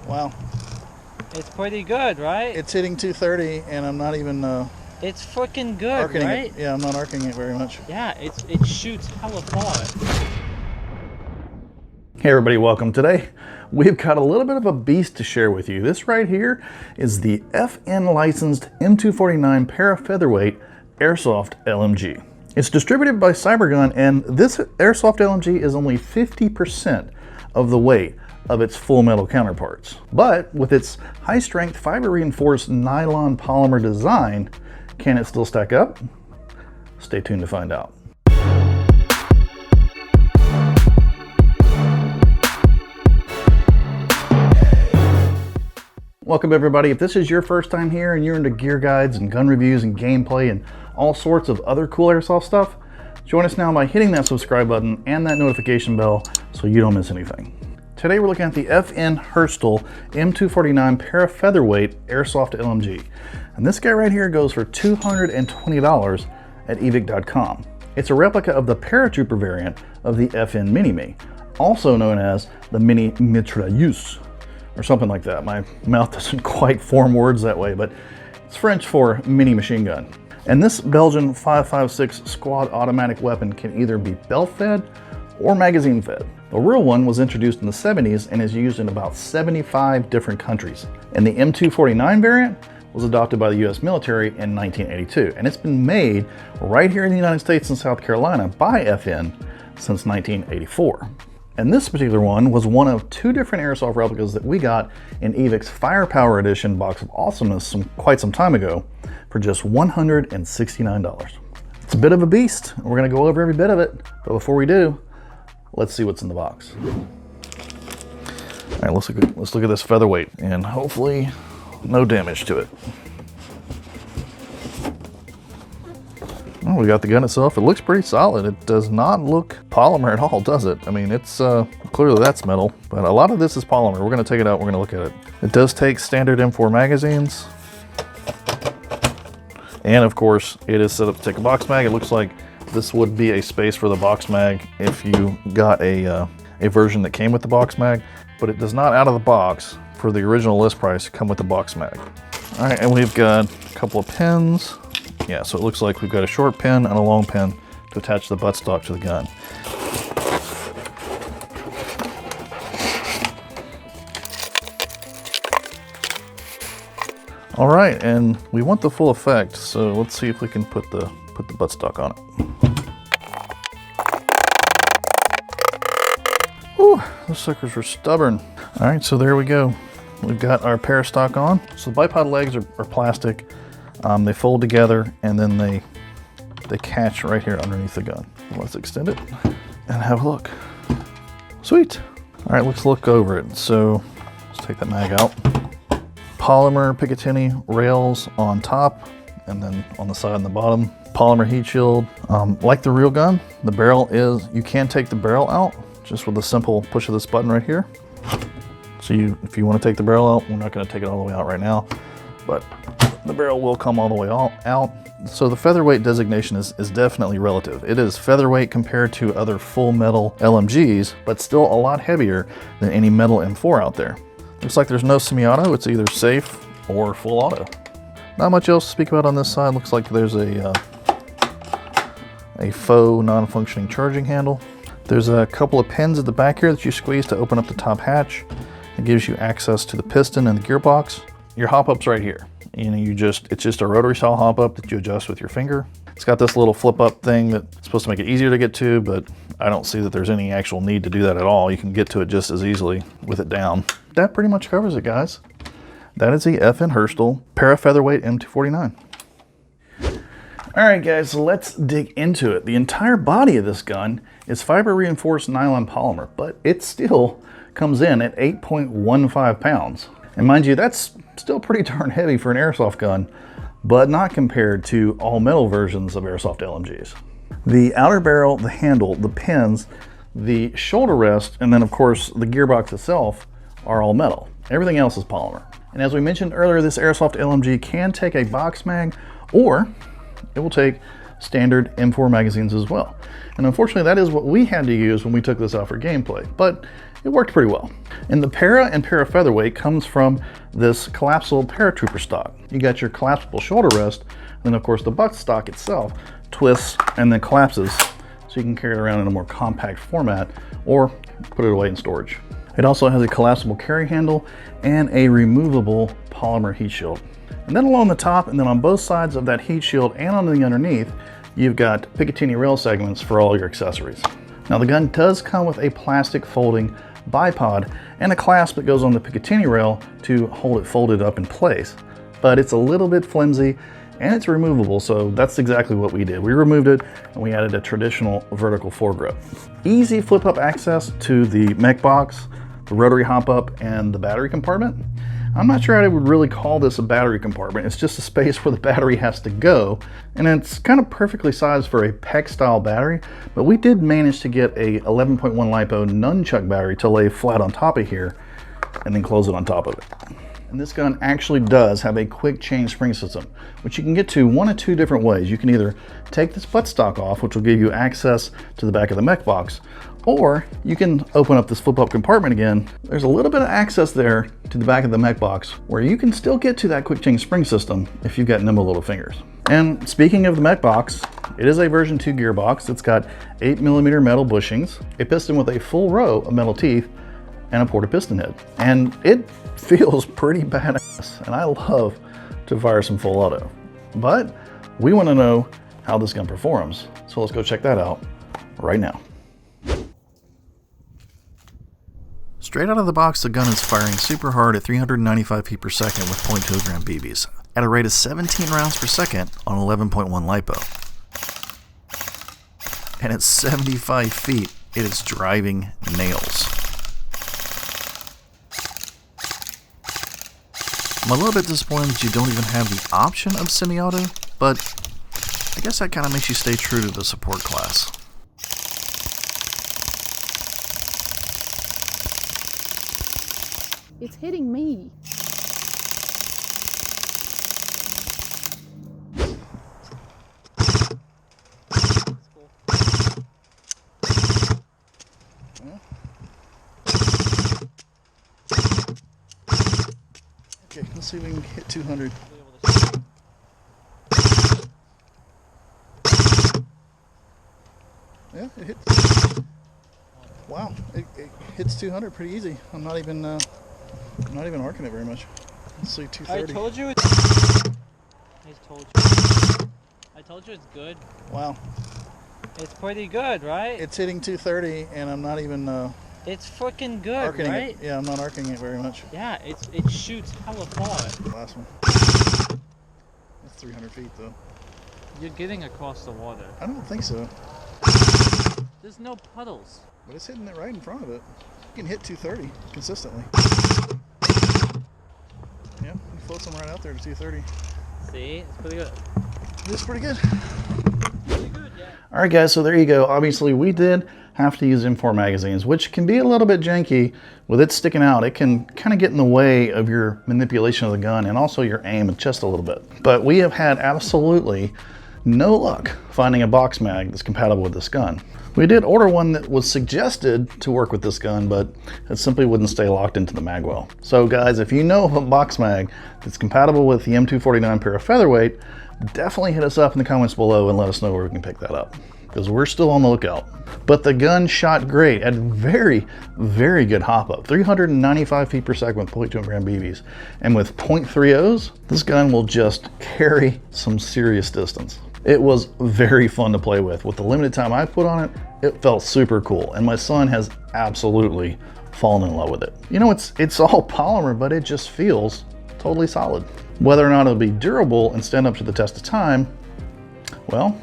Wow. It's pretty good, right? It's hitting 230 and I'm not even It's freaking good, arcing right? it. Yeah, I'm not arcing it very much. Yeah, it shoots hella far. Hey everybody, welcome. Today we've got a little bit of a beast to share with you. This right here is the FN licensed M249 para featherweight airsoft LMG. It's distributed by Cybergun, and this airsoft LMG is only 50% of the weight of its full metal counterparts. But with its high strength fiber reinforced nylon polymer design, can it still stack up? Stay tuned to find out. Welcome everybody. If this is your first time here and you're into gear guides and gun reviews and gameplay and all sorts of other cool airsoft stuff, join us now by hitting that subscribe button and that notification bell so you don't miss anything. Today we're looking at the FN Herstal M249 para featherweight airsoft LMG. And this guy right here goes for $220 at evic.com. It's a replica of the paratrooper variant of the FN Mini-Me, also known as the Mini Mitrailleuse, or something like that. My mouth doesn't quite form words that way, but it's French for mini machine gun. And this Belgian 5.56 squad automatic weapon can either be belt fed or magazine fed. The real one was introduced in the 70s and is used in about 75 different countries. And the M249 variant was adopted by the US military in 1982. And it's been made right here in the United States and South Carolina by FN since 1984. And this particular one was one of two different airsoft replicas that we got in Evic's Firepower Edition box of awesomeness quite some time ago for just $169. It's a bit of a beast. We're gonna go over every bit of it, but before we do, let's see what's in the box. All right, let's look at this featherweight, and hopefully no damage to it. Well, we got the gun itself. It looks pretty solid. It does not look polymer at all, does it? I mean, it's clearly that's metal, but a lot of this is polymer. We're gonna take it out, we're gonna look at it. It does take standard M4 magazines. And of course, it is set up to take a box mag. It looks like this would be a space for the box mag if you got a version that came with the box mag, but it does not out of the box for the original list price come with the box mag. All right, and we've got a couple of pins. Yeah, so it looks like we've got a short pin and a long pin to attach the buttstock to the gun. All right, and we want the full effect, so let's see if we can put the buttstock on it. Whew, those suckers are stubborn. All right, so there we go. We've got our parastock on. So the bipod legs are plastic. They fold together and then they catch right here underneath the gun. Let's extend it and have a look. Sweet. All right, let's look over it. So let's take that mag out. Polymer Picatinny rails on top and then on the side and the bottom. Polymer heat shield. Like the real gun, the barrel is, you can take the barrel out just with a simple push of this button right here. So if you want to take the barrel out, we're not going to take it all the way out right now, but the barrel will come all the way out. So the featherweight designation is definitely relative. It is featherweight compared to other full metal LMGs, but still a lot heavier than any metal M4 out there. Looks like there's no semi-auto. It's either safe or full auto. Not much else to speak about on this side. Looks like there's a faux non-functioning charging handle. There's a couple of pins at the back here that you squeeze to open up the top hatch. It gives you access to the piston and the gearbox. Your hop-up's right here. It's just a rotary style hop-up that you adjust with your finger. It's got this little flip-up thing that's supposed to make it easier to get to, but I don't see that there's any actual need to do that at all. You can get to it just as easily with it down. That pretty much covers it, guys. That is the FN Herstal para featherweight M249. All right, guys, so let's dig into it. The entire body of this gun is fiber reinforced nylon polymer, but it still comes in at 8.15 pounds. And mind you, that's still pretty darn heavy for an airsoft gun, but not compared to all metal versions of airsoft LMGs. The outer barrel, the handle, the pins, the shoulder rest, and then of course the gearbox itself are all metal. Everything else is polymer. And as we mentioned earlier, this airsoft LMG can take a box mag, or it will take standard M4 magazines as well. And unfortunately, that is what we had to use when we took this out for gameplay. But it worked pretty well. And the para and para featherweight comes from this collapsible paratrooper stock. You got your collapsible shoulder rest, and then of course the butt stock itself twists and then collapses so you can carry it around in a more compact format or put it away in storage. It also has a collapsible carry handle and a removable polymer heat shield. And then along the top and then on both sides of that heat shield and on the underneath, you've got Picatinny rail segments for all your accessories. Now the gun does come with a plastic folding bipod and a clasp that goes on the Picatinny rail to hold it folded up in place. But it's a little bit flimsy and it's removable, so that's exactly what we did. We removed it and we added a traditional vertical foregrip. Easy flip up access to the mech box, the rotary hop up, and the battery compartment. I'm not sure I would really call this a battery compartment. It's just a space where the battery has to go, and it's kind of perfectly sized for a PEC style battery, but we did manage to get a 11.1 LiPo nunchuck battery to lay flat on top of here and then close it on top of it. And this gun actually does have a quick change spring system, which you can get to one of two different ways. You can either take this buttstock off, which will give you access to the back of the mech box, or you can open up this flip-up compartment again. There's a little bit of access there to the back of the mech box where you can still get to that quick change spring system if you've got nimble little fingers. And speaking of the mech box, it is a version 2 gearbox. It's got 8mm metal bushings, a piston with a full row of metal teeth, and a porta piston head. And it feels pretty badass, and I love to fire some full auto. But we want to know how this gun performs, so let's go check that out right now. Straight out of the box, the gun is firing super hard at 395 feet per second with .2 gram BBs at a rate of 17 rounds per second on 11.1 LiPo. And at 75 feet, it is driving nails. I'm a little bit disappointed that you don't even have the option of semi-auto, but I guess that kind of makes you stay true to the support class. It's hitting me. Okay, let's see if we can hit 200. Yeah, it hits. Wow, it hits 200 pretty easy. I'm not even arcing it very much. Let's see, 230. I told you it's good. Wow. It's pretty good, right? It's hitting 230 and I'm not even it's freaking good, arcing right? it. Yeah, I'm not arcing it very much. Yeah, it shoots hella far. Last one. That's 300 feet though. You're getting across the water. I don't think so. There's no puddles. But it's hitting it right in front of it. You can hit 230 consistently. Yeah, you float them right out there to 230. See, it's pretty good. It's pretty good. Pretty good, yeah. All right, guys, so there you go. Obviously, we did have to use M4 magazines, which can be a little bit janky with it sticking out. It can kind of get in the way of your manipulation of the gun and also your aim just a little bit. But we have had absolutely no luck finding a box mag that's compatible with this gun. We did order one that was suggested to work with this gun, but it simply wouldn't stay locked into the mag well. So guys, if you know of a box mag that's compatible with the M249 para featherweight, definitely hit us up in the comments below and let us know where we can pick that up, because we're still on the lookout. But the gun shot great at very, very good hop up, 395 feet per second with .2 gram BBs. And with .30s, this gun will just carry some serious distance. It was very fun to play with. With the limited time I put on it, it felt super cool. And my son has absolutely fallen in love with it. You know, it's all polymer, but it just feels totally solid. Whether or not it'll be durable and stand up to the test of time, well,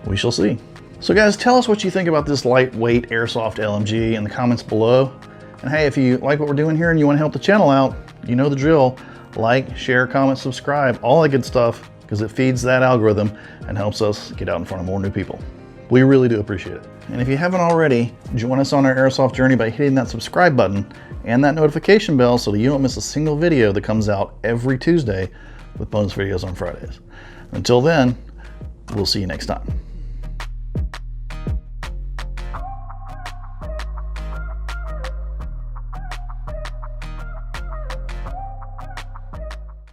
we shall see. So guys, tell us what you think about this lightweight airsoft LMG in the comments below. And hey, if you like what we're doing here and you want to help the channel out, you know the drill. Like, share, comment, subscribe, all that good stuff, because it feeds that algorithm and helps us get out in front of more new people. We really do appreciate it. And if you haven't already, join us on our airsoft journey by hitting that subscribe button and that notification bell so that you don't miss a single video that comes out every Tuesday with bonus videos on Fridays. Until then, we'll see you next time.